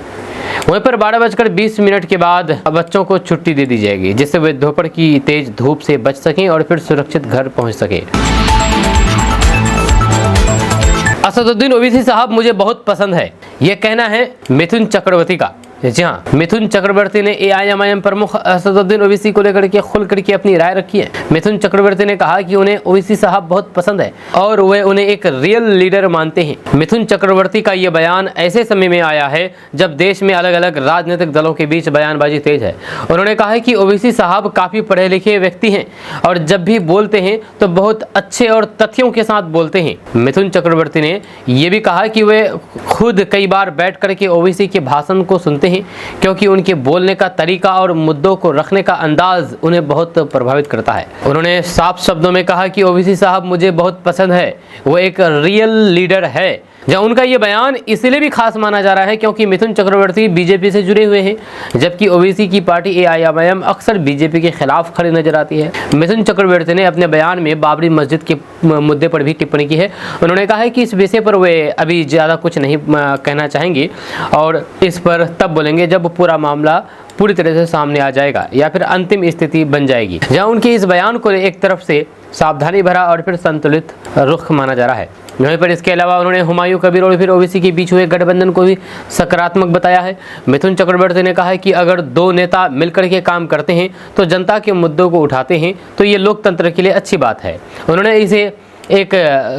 वहीं पर 12:20 के बाद बच्चों को छुट्टी दे दी जाएगी, जिससे वे दोपहर की तेज धूप से बच सकें और फिर सुरक्षित घर पहुंच सकें। असदुद्दीन ओवैसी साहब मुझे बहुत पसंद है, यह कहना है मिथुन चक्रवर्ती का। जी हाँ, मिथुन चक्रवर्ती ने AIMIM प्रमुख असदुद्दीन ओवैसी को लेकर के खुल करके अपनी राय रखी है। मिथुन चक्रवर्ती ने कहा कि उन्हें ओवैसी साहब बहुत पसंद है और वे उन्हें एक रियल लीडर मानते हैं। मिथुन चक्रवर्ती का ये बयान ऐसे समय में आया है जब देश में अलग अलग राजनीतिक दलों के बीच बयानबाजी तेज है। उन्होंने कहा है कि ओवैसी साहब काफी पढ़े लिखे व्यक्ति हैं और जब भी बोलते हैं तो बहुत अच्छे और तथ्यों के साथ बोलते हैं। मिथुन चक्रवर्ती ने यह भी कहा कि वे खुद कई बार बैठ करके ओवैसी के भाषण को सुनते हैं, क्योंकि उनके बोलने का तरीका और मुद्दों को रखने का अंदाज उन्हें बहुत प्रभावित करता है। उन्होंने साफ शब्दों में कहा कि ओवैसी साहब मुझे बहुत पसंद है, वो एक रियल लीडर है। जब उनका ये बयान इसलिए भी खास माना जा रहा है क्योंकि मिथुन चक्रवर्ती बीजेपी से जुड़े हुए हैं, जबकि ओवैसी की पार्टी AIMIM अक्सर बीजेपी के खिलाफ खड़ी नजर आती है। मिथुन चक्रवर्ती ने अपने बयान में बाबरी मस्जिद के मुद्दे पर भी टिप्पणी की है। उन्होंने कहा है कि इस विषय पर वे अभी ज़्यादा कुछ नहीं कहना चाहेंगे और इस पर तब बोलेंगे जब पूरा मामला पूरी तरह से सामने आ जाएगा या फिर अंतिम स्थिति बन जाएगी। जहां उनके इस बयान को एक तरफ से सावधानी भरा और फिर संतुलित रुख माना जा रहा है। वहीं पर इसके अलावा उन्होंने हुमायूं कबीर और फिर ओवैसी के बीच हुए गठबंधन को भी सकारात्मक बताया है। मिथुन चक्रवर्ती ने कहा है कि अगर दो नेता मिलकर के काम करते हैं तो जनता के मुद्दों को उठाते हैं तो ये लोकतंत्र के लिए अच्छी बात है। उन्होंने इसे एक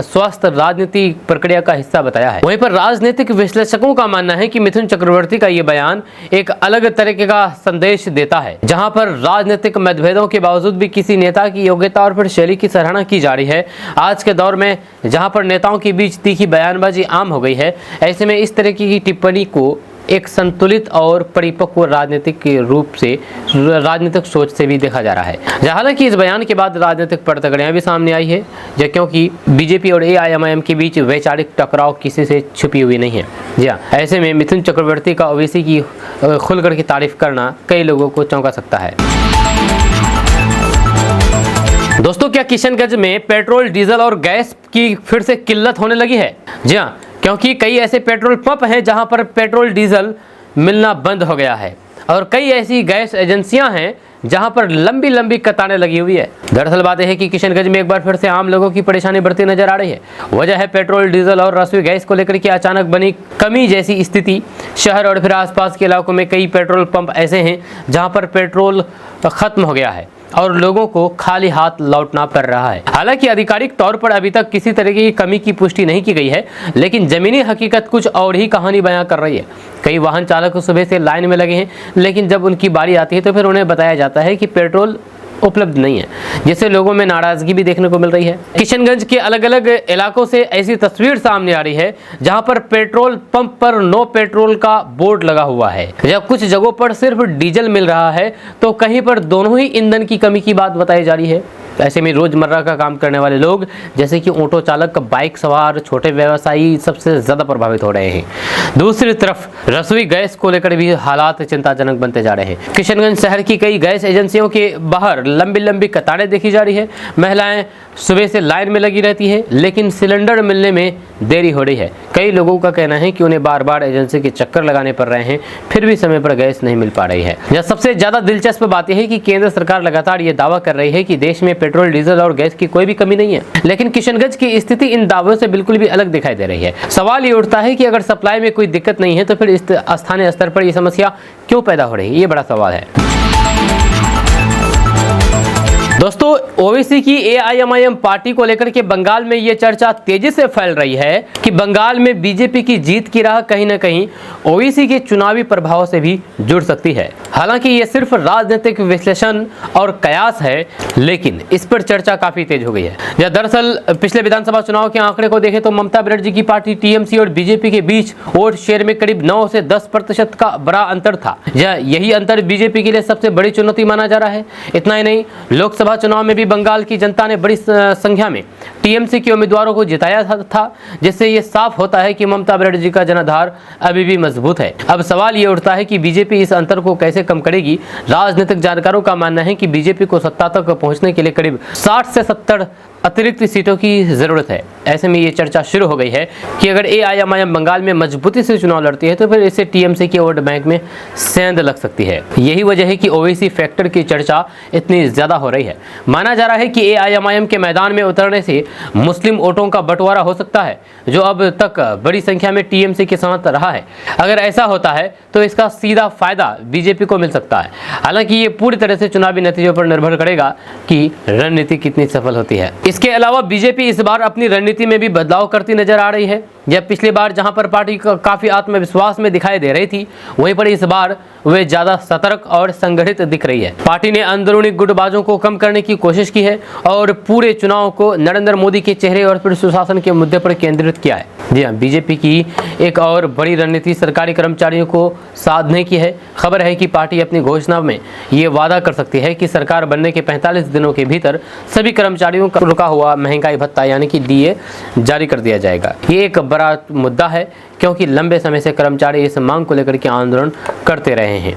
स्वस्थ राजनीतिक प्रक्रिया का हिस्सा बताया है। वहीं पर राजनीतिक विश्लेषकों का मानना है कि मिथुन चक्रवर्ती का ये बयान एक अलग तरीके का संदेश देता है, जहां पर राजनीतिक मतभेदों के बावजूद भी किसी नेता की योग्यता और फिर शैली की सराहना की जा रही है। आज के दौर में जहां पर नेताओं के बीच तीखी बयानबाजी आम हो गई है, ऐसे में इस तरह की टिप्पणी को एक संतुलित और परिपक्व राजनीतिक सोच से भी देखा जा रहा है। हालांकि इस बयान के बाद राजनीतिक पड़तगड़ियां भी सामने आई है, क्योंकि बीजेपी और एआईएमआईएम के बीच वैचारिक टकराव किसी से छुपी हुई नहीं है। जी हाँ, ऐसे में मिथुन चक्रवर्ती का ओवैसी की खुलकर की तारीफ करना कई लोगों को चौंका सकता है। दोस्तों, क्या किशनगंज में पेट्रोल, डीजल और गैस की फिर से किल्लत होने लगी है? जी हाँ, क्योंकि कई ऐसे पेट्रोल पंप हैं जहां पर पेट्रोल, डीजल मिलना बंद हो गया है और कई ऐसी गैस एजेंसियां हैं जहां पर लंबी लंबी कतारें लगी हुई है। दरअसल बात यह है कि किशनगंज में एक बार फिर से आम लोगों की परेशानी बढ़ती नजर आ रही है। वजह है पेट्रोल, डीजल और रसोई गैस को लेकर के अचानक बनी कमी जैसी स्थिति। शहर और फिर आसपास के इलाकों में कई पेट्रोल पंप ऐसे हैं जहां पर पेट्रोल खत्म हो गया है और लोगों को खाली हाथ लौटना पड़ रहा है। हालांकि आधिकारिक तौर पर अभी तक किसी तरह की कमी की पुष्टि नहीं की गई है, लेकिन जमीनी हकीकत कुछ और ही कहानी बयां कर रही है। कई वाहन चालक सुबह से लाइन में लगे हैं, लेकिन जब उनकी बारी आती है तो फिर उन्हें बताया जाता है कि पेट्रोल उपलब्ध नहीं है, जिससे लोगों में नाराजगी भी देखने को मिल रही है। किशनगंज के अलग अलग इलाकों से ऐसी तस्वीर सामने आ रही है जहां पर पेट्रोल पंप पर नो पेट्रोल का बोर्ड लगा हुआ है, या कुछ जगहों पर सिर्फ डीजल मिल रहा है तो कहीं पर दोनों ही ईंधन की कमी की बात बताई जा रही है। ऐसे में रोजमर्रा का काम करने वाले लोग जैसे कि ऑटो चालक, बाइक सवार, छोटे व्यवसायी सबसे ज्यादा प्रभावित हो रहे हैं। दूसरी तरफ रसोई गैस को लेकर भी हालात चिंताजनक बनते जा रहे हैं। किशनगंज शहर की कई गैस एजेंसियों के बाहर लंबी लंबी कतारें देखी जा रही है। महिलाएं सुबह से लाइन में लगी रहती है, लेकिन सिलेंडर मिलने में देरी हो रही है। कई लोगों का कहना है कि उन्हें बार बार एजेंसी के चक्कर लगाने पड़ रहे हैं, फिर भी समय पर गैस नहीं मिल पा रही है। यह सबसे ज्यादा दिलचस्प बात यह है कि केंद्र सरकार लगातार ये दावा कर रही है कि देश में पेट्रोल, डीजल और गैस की कोई भी कमी नहीं है, लेकिन किशनगंज की स्थिति इन दावों से बिल्कुल भी अलग दिखाई दे रही है। सवाल ये उठता है कि अगर सप्लाई में कोई दिक्कत नहीं है तो फिर स्थानीय स्तर पर यह समस्या क्यों पैदा हो रही है? ये बड़ा सवाल है। दोस्तों, ओवैसी की एआईएमआईएम पार्टी को लेकर के बंगाल में ये चर्चा तेजी से फैल रही है कि बंगाल में बीजेपी की जीत की राह कहीं न कहीं ओवैसी के चुनावी प्रभाव से भी जुड़ सकती है। हालांकि ये सिर्फ राजनीतिक विश्लेषण और कयास है, लेकिन इस पर चर्चा काफी तेज हो गई है। या दरअसल पिछले विधानसभा चुनाव के आंकड़े को देखें तो ममता बनर्जी की पार्टी टीएमसी और बीजेपी के बीच वोट शेयर में करीब 9 से 10% का बड़ा अंतर था। यही अंतर बीजेपी के लिए सबसे बड़ी चुनौती माना जा रहा है। इतना ही नहीं, लोकसभा चुनाव में भी बंगाल की जनता ने बड़ी संख्या में टीएमसी के उम्मीदवारों को जिताया था, जिससे ये साफ होता है कि ममता बनर्जी का जनाधार अभी भी मजबूत है। अब सवाल ये उठता है कि बीजेपी इस अंतर को कैसे कम करेगी। राजनीतिक जानकारों का मानना है कि बीजेपी को सत्ता तक पहुंचने के लिए करीब 60 से 70 अतिरिक्त सीटों की जरूरत है। ऐसे में ये चर्चा शुरू हो गई है कि अगर एआईएमआईएम बंगाल में मजबूती से चुनाव लड़ती है तो फिर इससे टीएमसी के वोट बैंक में सेंध लग सकती है। यही वजह है कि ओवैसी फैक्टर की चर्चा इतनी ज्यादा हो रही है। माना जा रहा है कि एआईएमआईएम के मैदान में उतरने से मुस्लिम वोटों का बंटवारा हो सकता है, जो अब तक बड़ी संख्या में टीएमसी के साथ रहा है। अगर ऐसा होता है तो इसका सीधा फायदा बीजेपी को मिल सकता है। हालांकि ये पूरी तरह से चुनावी नतीजों पर निर्भर करेगा कि रणनीति कितनी सफल होती है। इसके अलावा बीजेपी इस बार अपनी रणनीति में भी बदलाव करती नजर आ रही है। जब पिछली बार जहां पर पार्टी काफी आत्मविश्वास में दिखाई दे रही थी, वहीं पर इस बार वे ज्यादा सतर्क और संगठित दिख रही है। पार्टी ने अंदरूनी गुटबाजों को कम करने की कोशिश की है और पूरे चुनाव को नरेंद्र मोदी के चेहरे और फिर सुशासन के मुद्दे पर केंद्रित किया है। जी हाँ, बीजेपी की एक और बड़ी रणनीति सरकारी कर्मचारियों को साधने की है। खबर है कि पार्टी अपनी घोषणा में ये वादा कर सकती है कि सरकार बनने के 45 दिनों के भीतर सभी कर्मचारियों का रुका हुआ महंगाई भत्ता यानी कि डीए जारी कर दिया जाएगा। ये एक बड़ा मुद्दा है, क्योंकि लंबे समय से कर्मचारी इस मांग को लेकर के आंदोलन करते रहे हैं।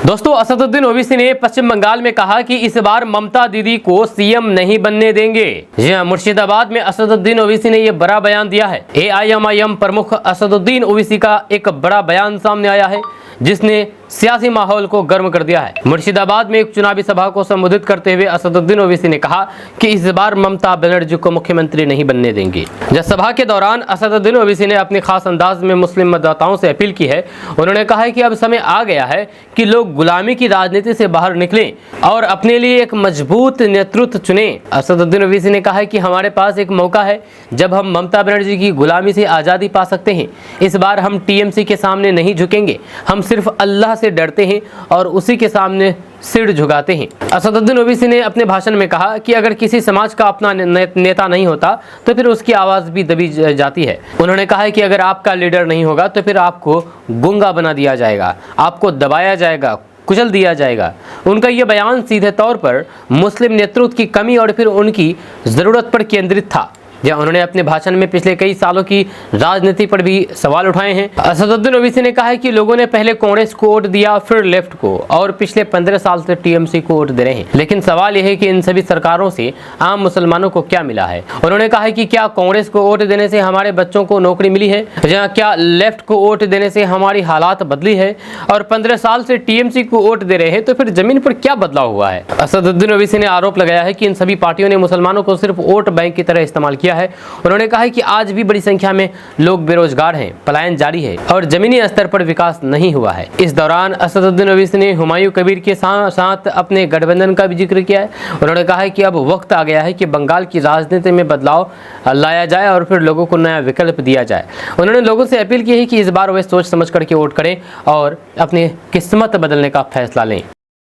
दोस्तों, असदुद्दीन ओवैसी ने पश्चिम बंगाल में कहा कि इस बार ममता दीदी को सीएम नहीं बनने देंगे। जी हां, मुर्शिदाबाद में असदुद्दीन ओवैसी ने यह बड़ा बयान दिया है। एआईएमआईएम प्रमुख असदुद्दीन ओवैसी का एक बड़ा बयान सामने आया है, जिसने सियासी माहौल को गर्म कर दिया है। मुर्शिदाबाद में एक चुनावी सभा को संबोधित करते हुए असदुद्दीन ओवैसी ने कहा कि इस बार ममता बनर्जी को मुख्यमंत्री नहीं बनने देंगे। जब सभा के दौरान असदुद्दीन ओवैसी ने अपने खास अंदाज में मुस्लिम मतदाताओं से अपील की है। उन्होंने कहा है कि अब समय आ गया है कि लोग गुलामी की राजनीति से बाहर निकलें और अपने लिए एक मजबूत नेतृत्व चुने। असदुद्दीन ओवैसी ने कहा है कि हमारे पास एक मौका है जब हम ममता बनर्जी की गुलामी से आज़ादी पा सकते हैं। इस बार हम टीएमसी के सामने नहीं झुकेंगे। हम सिर्फ अल्लाह से डरते हैं और उसी के सामने सिर झुकाते हैं। असदुद्दीन ओवैसी ने अपने भाषण में कहा कि अगर किसी समाज का अपना नेता नहीं होता तो फिर उसकी आवाज़ भी दबी जाती है। उन्होंने कहा है कि अगर आपका लीडर नहीं होगा तो फिर आपको गूंगा बना दिया जाएगा, आपको दबाया जाएगा, कुचल दिया जाएगा। उनका यह बयान सीधे तौर पर मुस्लिम नेतृत्व की कमी और फिर उनकी ज़रूरत पर केंद्रित था। जहाँ उन्होंने अपने भाषण में पिछले कई सालों की राजनीति पर भी सवाल उठाए हैं। असदुद्दीन ओवैसी ने कहा है कि लोगों ने पहले कांग्रेस को वोट दिया, फिर लेफ्ट को, और पिछले 15 साल से टीएमसी को वोट दे रहे हैं। लेकिन सवाल यह है कि इन सभी सरकारों से आम मुसलमानों को क्या मिला है। उन्होंने कहा है कि क्या कांग्रेस को वोट देने से हमारे बच्चों को नौकरी मिली है, जहाँ क्या लेफ्ट को वोट देने से हमारी हालात बदली है, और 15 साल से टीएमसी को वोट दे रहे हैं तो फिर जमीन पर क्या बदलाव हुआ है। असदुद्दीन ओवैसी ने आरोप लगाया है कि इन सभी पार्टियों ने मुसलमानों को सिर्फ वोट बैंक की तरह इस्तेमाल किया है। उन्होंने कहा है कि आज भी बड़ी संख्या में लोग बेरोजगार हैं, पलायन जारी है और जमीनी स्तर पर विकास नहीं हुआ है। इस दौरान असदुद्दीन ओवैसी ने हुमायूं कबीर के साथ अपने गठबंधन का भी जिक्र किया है। उन्होंने कहा है कि अब वक्त आ गया है कि बंगाल की राजनीति में बदलाव लाया जाए और फिर लोगों को नया विकल्प दिया जाए। उन्होंने लोगों से अपील की है कि इस बार वे सोच समझ करके वोट करें और अपनी किस्मत बदलने का फैसला लें।